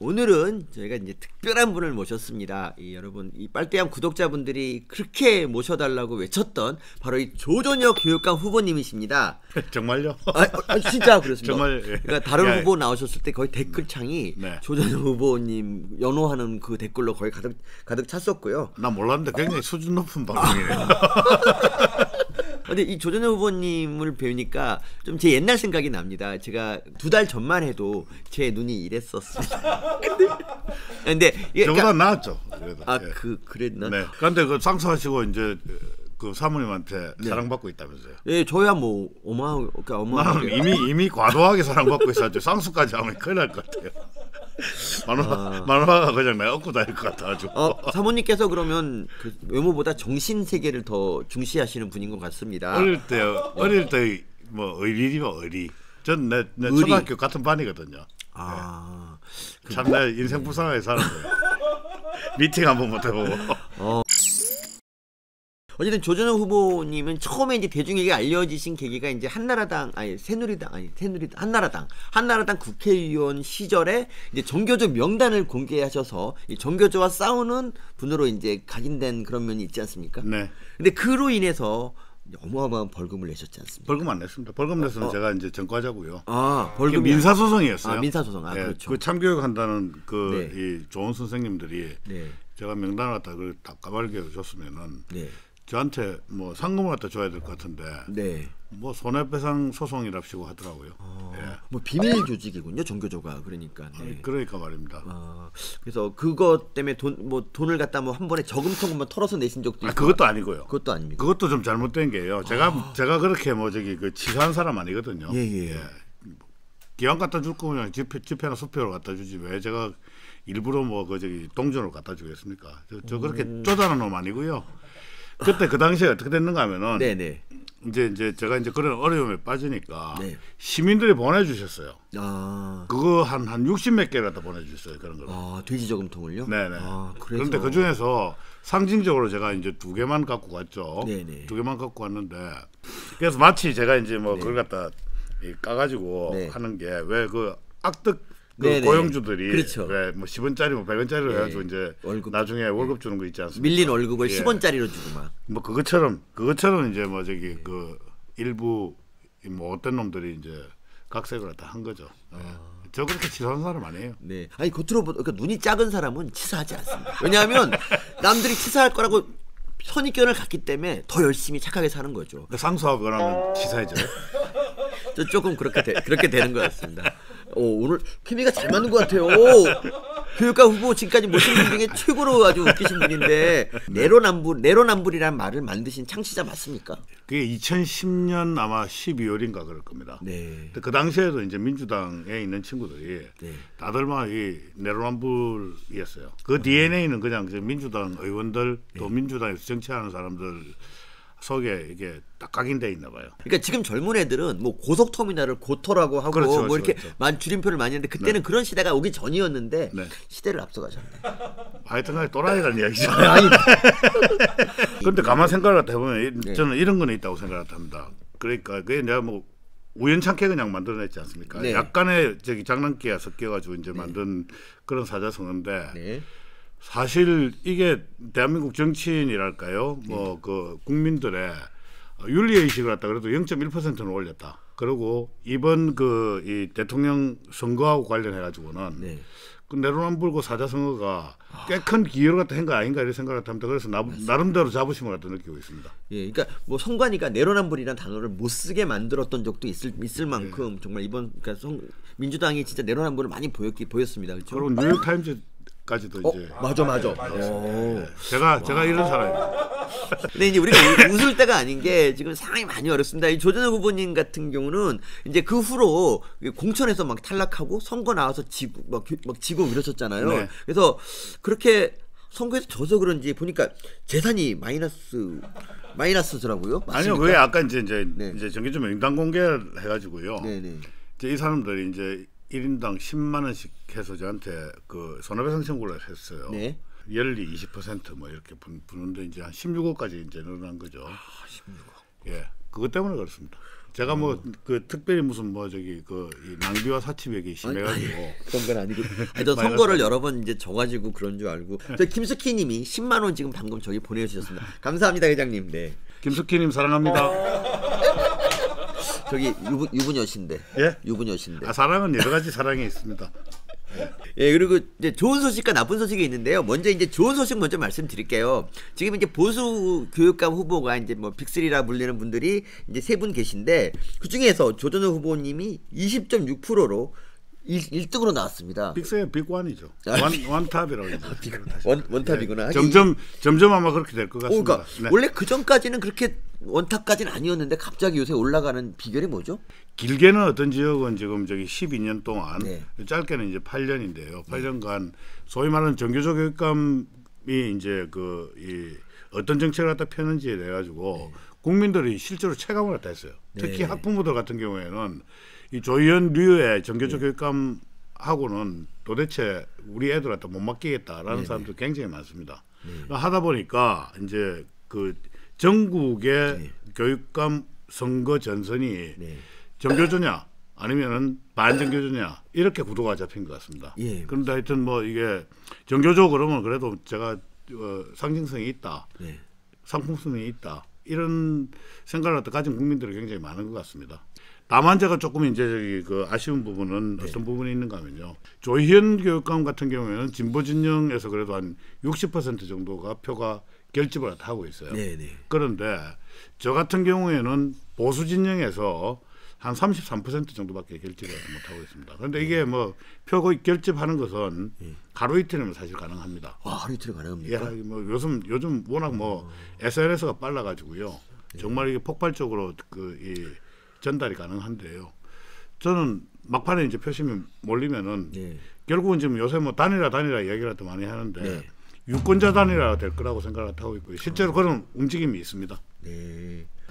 오늘은 저희가 이제 특별한 분을 모셨습니다. 여러분, 이 빨대암 구독자분들이 그렇게 모셔달라고 외쳤던 바로 이 조전혁 교육감 후보님이십니다. 정말요? 진짜 그렇습니다. 정말. 예. 그러니까 다른 후보 나오셨을 때 거의 댓글창이 네. 조전혁 후보님 연호하는 그 댓글로 거의 가득 찼었고요. 나 몰랐는데 굉장히 수준 높은 방송이네요. 근데 이 조전혁 후보님을 배우니까 좀 제 옛날 생각이 납니다. 제가 2달 전만 해도 제 눈이 이랬었습니다. 근데 이게 저보다 나았죠. 그래도. 예. 그랬나? 네. 그런데 그 상수하시고 이제 그 사모님한테 사랑받고 있다면서요? 예, 저야 뭐 어마어마하게. 나는 이미 과도하게 사랑받고 있었죠. 상수까지 하면 큰일 날 것 같아요. 만화가 그냥 내가 얻고 다닐 것 같아가지고. 사모님께서 그러면 그 외모보다 정신 세계를 더 중시하시는 분인 것 같습니다. 어릴 때 뭐 의리죠, 의리. 전 내 초등학교 같은 반이거든요. 참 내 인생 불쌍하게 사는 거예요. 미팅 한번 못 해보고. 어쨌든 조전혁 후보님은 처음에 이제 대중에게 알려지신 계기가 이제 한나라당 국회의원 시절에 이제 정교조 명단을 공개하셔서 이 정교조와 싸우는 분으로 이제 각인된 그런 면이 있지 않습니까? 네. 근데 그로 인해서 어마어마한 벌금을 내셨지 않습니까? 벌금 안 냈습니다. 벌금 냈으면 제가 이제 전과자고요. 벌금 민사소송이었어요. 민사소송. 네, 그렇죠. 그 참교육한다는 이 좋은 선생님들이 네. 제가 명단을 갖다 다 까발겨 줬으면은 네. 저한테 뭐 상금을 갖다 줘야 될 것 같은데 네. 뭐 손해배상 소송이랍시고 하더라고요. 뭐 비밀 조직이군요, 정교조가. 그러니까. 네. 그러니까 말입니다. 그래서 그것 때문에 돈을 갖다 뭐 한 번에 저금통만 털어서 내신 적도 있고. 그것도 아니고요. 그것도 아닙니까? 그것도 좀 잘못된 게요. 제가 그렇게 뭐 그 치사한 사람 아니거든요. 예. 기왕 갖다 줄 거면 지폐나 수표로 갖다 주지 왜 제가 일부러 뭐 동전으로 갖다 주겠습니까? 저 그렇게 쪼잔한 놈 아니고요. 그때 그 당시에 어떻게 됐는가 하면은 네네. 이제 제가 그런 어려움에 빠지니까 네. 시민들이 보내주셨어요. 그거 한 60몇 개를 갖다 보내주셨어요. 그런 거. 돼지 저금통을요? 네네. 그래서. 그런데 그 중에서 상징적으로 제가 이제 2개만 갖고 갔죠. 네네. 2개만 갖고 왔는데 그래서 마치 제가 이제 뭐 그걸 갖다 까가지고 하는 게 왜 그 악덕 고용주들이 그렇죠. 왜 뭐 10원짜리 뭐 100원짜리로 해가지고 이제 나중에 월급 주는 거 있지 않습니까? 밀린 월급을 10원짜리로 주고 막. 뭐 그것처럼 이제 뭐 그 일부 뭐 어떤 놈들이 이제 각색을 다 한 거죠. 저 그렇게 치사한 사람 아니에요. 네. 아니 겉으로 그러니까 눈이 작은 사람은 치사하지 않습니다. 왜냐하면 남들이 치사할 거라고 선입견을 갖기 때문에 더 열심히 착하게 사는 거죠. 상수하거나 치사해져요. 조금 그렇게 되는 것 같습니다. 오늘 케미가 잘 맞는 것 같아요. 교육감 후보 지금까지 모신 분 중에 최고로 아주 웃기신 분인데 내로남불이라는 말을 만드신 창시자 맞습니까? 그게 2010년 아마 12월인가 그럴 겁니다. 네. 그 당시에도 이제 민주당에 있는 친구들이 다들 막 이 내로남불이었어요. 그 DNA는 그냥 민주당 의원들 또 민주당에서 정치하는 사람들 속에 이게 딱 각인돼 있나 봐요. 그러니까 지금 젊은 애들은 뭐 고속터미널을 고터라고 하고 그렇죠, 뭐 이렇게 그렇죠. 줄임표를 많이 했는데 그때는 그런 시대가 오기 전이었는데 시대를 앞서가셨네. 하여튼간에 또라이라는 이야기죠. 그런데 가만 생각을 해보면 저는 이런 거는 있다고 생각합니다. 그러니까 그게 내가 뭐 우연찮게 그냥 만들어냈지 않습니까? 약간의 장난기가 섞여가지고 이제 만든 그런 사자성어인데 사실 이게 대한민국 정치인이랄까요? 뭐 그 국민들의 윤리의식을 갖다 그래도 0.1%는 올렸다. 그리고 이번 이 대통령 선거하고 관련해 가지고는 그 내로남불고 사자성어가 꽤 큰 기여를 갖다 한 거 아닌가 이런 생각을 합니다. 그래서 나름대로 자부심을 갖다 느끼고 있습니다. 예, 그러니까 뭐 선관위가 내로남불이라는 단어를 못 쓰게 만들었던 적도 있을 만큼 정말 이번 그러니까 민주당이 진짜 내로남불을 많이 보였습니다. 그렇죠? 그리고 뉴욕 타임즈 까지도 이제 맞아. 제가 이런 사람이에요. 근데 이제 우리가 웃을 때가 아닌 게 지금 상황이 많이 어렵습니다. 이 조전혁 후보님 같은 경우는 이제 그 후로 공천에서 막 탈락하고 선거 나와서 지고 이러셨잖아요. 그래서 그렇게 선거에서 져서 그런지 보니까 재산이 마이너스더라고요. 아니요, 왜 아까 이제 정기준 명단 공개를 해가지고요. 이제 이 사람들이 이제 1인당 10만 원씩 해서 저한테 그 손해배상 청구를 했어요. 연리 20% 뭐 이렇게 부는데 이제 한 16억까지 이제 늘어난 거죠. 16억. 예. 그것 때문에 그렇습니다. 제가 뭐 그 특별히 무슨 뭐 저기 그 낭비와 사치벽이 심해가지고 그런 건 아니고, 저 선거를 여러 번 이제 져가지고 그런 줄 알고. 저 김숙희님이 10만 원 지금 방금 저기 보내주셨습니다. 감사합니다, 회장님. 네. 김숙희님 사랑합니다. 저기 유부녀신데. 예? 유부녀신데. 사랑은 여러 가지 사랑이 있습니다. 예, 그리고 이제 좋은 소식과 나쁜 소식이 있는데요. 먼저 이제 좋은 소식 먼저 말씀드릴게요. 지금 이제 보수 교육감 후보가 이제 뭐 빅3라 불리는 분들이 이제 3분 계신데, 그 중에서 조전호 후보님이 20.6%로 1등으로 나왔습니다. 빅3의 빅1이죠. 원탑이라고 하죠. 원탑이구나. 점점 아마 그렇게 될 것 같습니다. 그러니까 네. 원래 그 전까지는 그렇게 원탑까지는 아니었는데 갑자기 요새 올라가는 비결이 뭐죠? 길게는 어떤 지역은 지금 저기 12년 동안, 네. 짧게는 이제 8년인데요. 8년간 소위 말하는 정교조 교육감이 이제 이 어떤 정책을 갖다 펴는지에 대해 가지고 국민들이 실제로 체감을 갖다 했어요. 특히 학부모들 같은 경우에는 이 조희연 류의 정교조 교육감하고는 도대체 우리 애들 갖다 못 맡기겠다라는 사람들 굉장히 많습니다. 하다 보니까 이제 그 전국의 교육감 선거 전선이 정교조냐 아니면은 반정교조냐 이렇게 구도가 잡힌 것 같습니다. 그런데 하여튼 뭐 이게 정교조 그러면 그래도 제가 상징성이 있다, 상품성이 있다, 이런 생각을 가진 국민들이 굉장히 많은 것 같습니다. 다만 제가 조금 이제 저기 그 아쉬운 부분은 어떤 부분이 있는가 하면요. 조희연 교육감 같은 경우에는 진보 진영에서 그래도 한 60% 정도가 표가 결집을 하고 있어요. 그런데 저 같은 경우에는 보수 진영에서 한 33% 정도밖에 결집을 못하고 있습니다. 그런데 이게 뭐 표 결집하는 것은 하루 이틀이면 사실 가능합니다. 하루 이틀 가능합니까? 예, 뭐 요즘 워낙 뭐 SNS가 빨라가지고요. 정말 이게 폭발적으로 이 전달이 가능한데요. 저는 막판에 이제 표심이 몰리면은 결국은 지금 요새 뭐 단일화 얘기를 또 많이 하는데 유권자 단일화가 될 거라고 생각을 하고 있고요. 실제로 그런 움직임이 있습니다.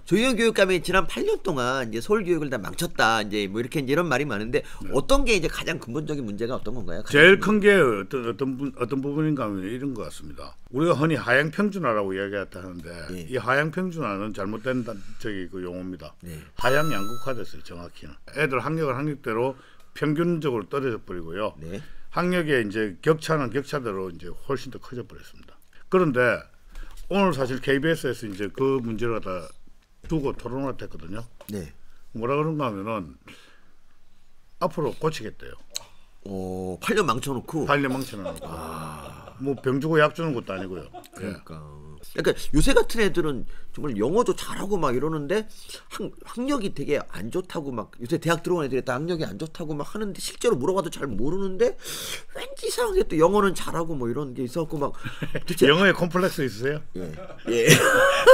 조희연 교육감이 지난 8년 동안 이제 서울 교육을 다 망쳤다, 이제 뭐 이렇게 이런 말이 많은데 어떤 게 이제 가장 근본적인 문제가 어떤 건가요? 제일 큰 게 어떤 부분인가 하면 이런 것 같습니다. 우리가 흔히 하향 평준화라고 이야기했다 하는데 이 하향 평준화는 잘못된 그 용어입니다. 하향 양극화됐어요, 정확히는. 애들 학력은 학력대로 평균적으로 떨어져 버리고요. 학력의 이제 격차는 격차대로 이제 훨씬 더 커져 버렸습니다. 그런데 오늘 사실 KBS에서 이제 그 문제를 갖다 두고 토론을 했거든요. 뭐라 그런가 하면은 앞으로 고치겠대요. 8년 망쳐놓고. 8년 망쳐놓고. 뭐 병 주고 약 주는 것도 아니고요. 그러니까 요새 같은 애들은 정말 영어도 잘하고 막 이러는데 학력이 되게 안 좋다고 막, 요새 대학 들어온 애들이 다 학력이 안 좋다고 막 하는데 실제로 물어봐도 잘 모르는데 왠지 이상하게 또 영어는 잘하고 뭐 이런 게 있었고 막. 영어에 콤플렉스 있으세요? 예.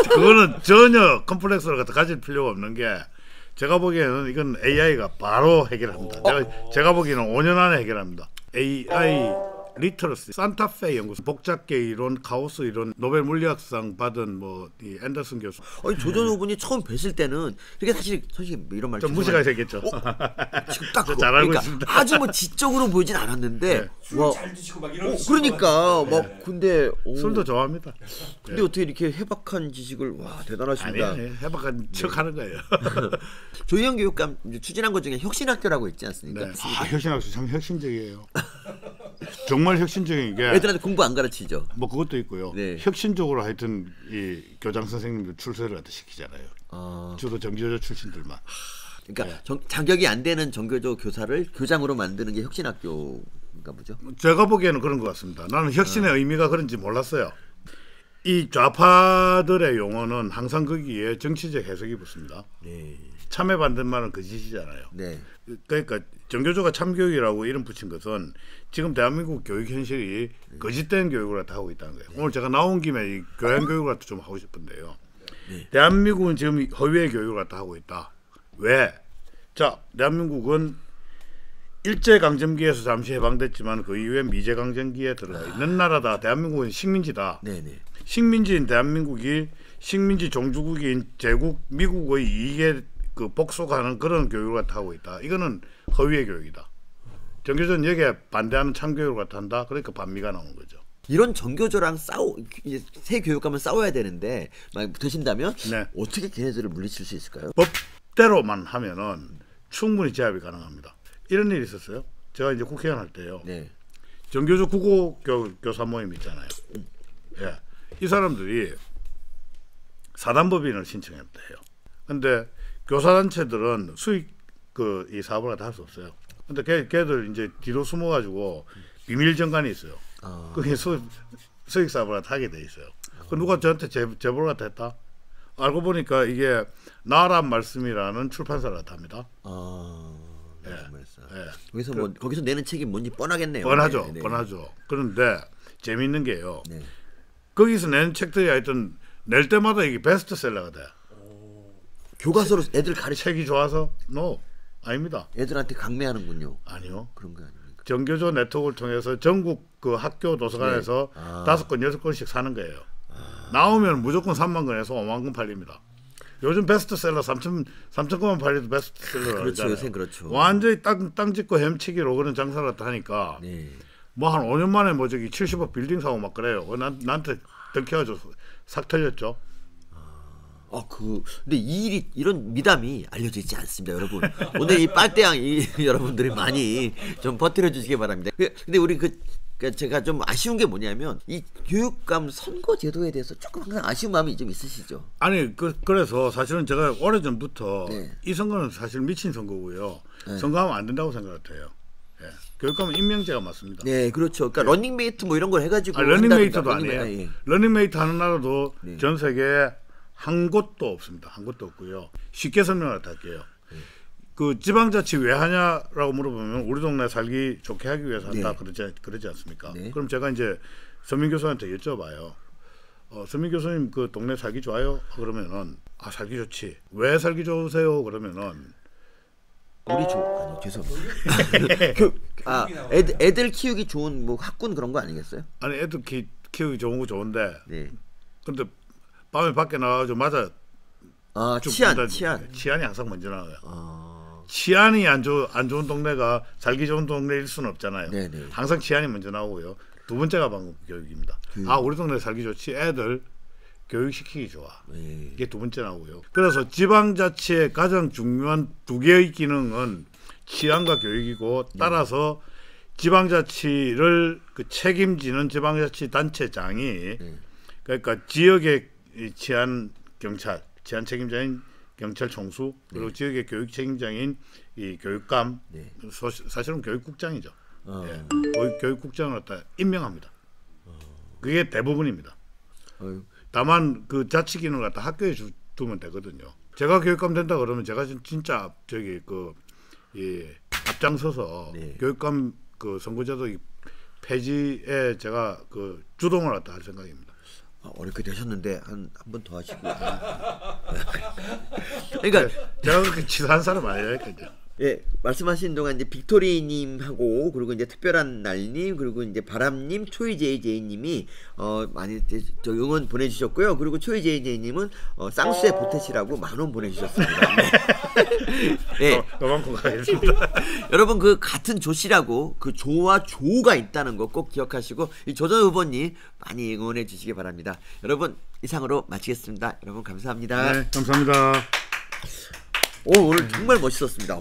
그거는 전혀 콤플렉스를 갖다 가질 필요가 없는 게, 제가 보기에는 이건 AI가 바로 해결합니다. 제가 보기에는 5년 안에 해결합니다. AI 리터러시, 산타페 연구소, 복잡계 이론, 카오스 이론, 노벨 물리학상 받은 뭐 이 앤더슨 교수. 조전호 분이 처음 뵀을 때는 이게 사실 이런 말 좀 무시가 되겠죠. 지금 딱 잘 알고 있습니다. 아주 뭐 지적으로 보이진 않았는데 술 잘 드시고 막 이런. 그러니까 막 근데 술도 좋아합니다. 근데 어떻게 이렇게 해박한 지식을, 대단하십니다. 아니에요, 해박한 척하는 거예요. 조희연 교육감 추진한 것 중에 혁신학교라고 있지 않습니까? 혁신학교 참 혁신적이에요. 정말 혁신적인 게 애들한테 공부 안 가르치죠. 뭐 그것도 있고요. 혁신적으로 하여튼 이 교장 선생님들 출세를 갖다 시키잖아요. 주로 정교조 출신들만. 그러니까 자격이 안 되는 정교조 교사를 교장으로 만드는 게 혁신학교인가 보죠. 제가 보기에는 그런 것 같습니다. 나는 혁신의 의미가 그런지 몰랐어요. 이 좌파들의 용어는 항상 거기에 정치적 해석이 붙습니다. 참여 반대말은 거짓이잖아요. 그러니까 정교조가 참교육이라고 이름 붙인 것은 지금 대한민국 교육 현실이 거짓된 교육을 다 하고 있다는 거예요. 오늘 제가 나온 김에 이 교양 교육을 좀 하고 싶은데요. 대한민국은 지금 허위의 교육을 다 하고 있다. 왜? 자, 대한민국은 일제강점기에서 잠시 해방됐지만 그 이후에 미제강점기에 들어가 있는 나라다. 대한민국은 식민지다. 식민지인 대한민국이 식민지 종주국인 제국 미국의 이익에 그 복속하는 그런 교육을 하고 있다. 이거는 허위의 교육이다. 정교조는 여기에 반대하는 참교육을 한다. 그러니까 반미가 나오는 거죠. 이런 정교조랑 새 교육감은 싸워야 되는데 만약 되신다면 네. 어떻게 걔네들을 물리칠 수 있을까요? 법대로만 하면은 충분히 제압이 가능합니다. 이런 일이 있었어요. 제가 이제 국회의원 할 때요. 네. 정교조 국어 교사 모임 있잖아요. 예, 이 사람들이 사단법인을 신청했다 해요. 근데 교사단체들은 수익 이 사업을 갖다 할 수 없어요. 근데 걔들 이제 뒤로 숨어가지고 비밀 정관이 있어요. 그게 수익 사업을 갖다 하게 돼 있어요. 그 누가 저한테 제보를 갖다 했다? 알고 보니까 이게 나란 말씀이라는 출판사를 갖다 합니다. 네. 예. 거기서 뭐 거기서 내는 책이 뭔지 뻔하겠네요. 뻔하죠. 네, 네. 뻔하죠. 그런데 재미있는 게요. 네. 거기서 내는 책들이 하여튼 낼 때마다 이게 베스트셀러가 돼. 교과서로 애들 가르쳐 책이 좋아서? No. 아닙니다. 애들한테 강매하는군요. 아니요. 그런 거 아닙니까? 정교조 네트워크를 통해서 전국 그 학교 도서관에서 네. 5권, 6권씩 사는 거예요. 나오면 무조건 3만 권에서 5만 권 팔립니다. 요즘 베스트셀러 3천 권만 팔려도 베스트셀러라고 그렇죠. 하잖아요. 요새 그렇죠. 완전히 땅 짓고 햄치기로 그런 장사를 하니까 네. 뭐 한 5년 만에 뭐 저기 70억 빌딩 사고 막 그래요. 나한테 들켜가지고 삭 털렸죠. 근데 이 일이 이런 미담이 알려져 있지 않습니다, 여러분. 오늘 이 빨대양 여러분들이 많이 좀 퍼뜨려 주시기 바랍니다. 근데 우리 제가 좀 아쉬운 게 뭐냐면 이 교육감 선거 제도에 대해서 조금 항상 아쉬운 마음이 좀 있으시죠? 아니 그래서 사실은 제가 오래전부터 네. 이 선거는 사실 미친 선거고요. 네. 선거하면 안 된다고 생각해요. 예. 교육감은 임명제가 맞습니다. 네, 그렇죠. 그러니까 러닝메이트 뭐 이런 걸 해가지고 러닝메이트도 한다든가. 아니에요. 예. 러닝메이트 하는 나라도 네. 전 세계에 한 곳도 없습니다. 한 곳도 없고요. 쉽게 설명을 할게요. 그 지방자치 왜 하냐라고 물어보면 우리 동네 살기 좋게 하기 위해서 한다. 네. 그러지 않습니까? 네. 그럼 제가 이제 서민 교수한테 여쭤봐요. 서민 교수님 그 동네 살기 좋아요? 그러면은 살기 좋지. 왜 살기 좋으세요? 그러면은 아니 죄송합니다. 애들 키우기 좋은 뭐 학군 그런 거 아니겠어요? 아니 애들 키우기 좋은 거 좋은데 네. 근데 밤에 밖에 나가서 맞아 치안이 항상 먼저 나와요. 치안이 안 좋은 동네가 살기 좋은 동네일 수는 없잖아요. 네네. 항상 치안이 먼저 나오고요. 두 번째가 방금 교육입니다. 우리 동네 살기 좋지. 애들 교육시키기 좋아. 네. 이게 두 번째 나오고요. 그래서 지방자치의 가장 중요한 두 개의 기능은 치안과 교육이고 따라서 지방자치를 책임지는 지방자치 단체장이 그러니까 지역의 치안 경찰, 치안 책임자인 경찰 총수 그리고 지역의 교육 책임자인 이 교육감, 사실은 교육국장이죠. 예. 교육국장을 갖다 임명합니다. 그게 대부분입니다. 다만 그 자치 기능을 갖다 학교에 두면 되거든요. 제가 교육감 된다 그러면 제가 진짜 앞장서서 교육감 그 선거제도 폐지에 제가 그 주동을 갖다 할 생각입니다. 어렵게 되셨는데 한 번 더 하시고. 그러니까 제가 그렇게 치사한 사람 아니라니까요. 예, 말씀하신 동안 이제 빅토리님하고 그리고 이제 특별한 날님 그리고 이제 바람님 초이제이제이님이 많이 저 응원 보내주셨고요. 그리고 초이제이제이님은 쌍수의 보태시라고 10,000원 보내주셨습니다. 네. 너만큼 가겠습니다. 여러분 그 같은 조씨라고 그 조와 조가 있다는 거 꼭 기억하시고 이 조전 후보님 많이 응원해 주시기 바랍니다. 여러분 이상으로 마치겠습니다. 여러분 감사합니다. 네, 감사합니다. 오늘 정말 멋있었습니다.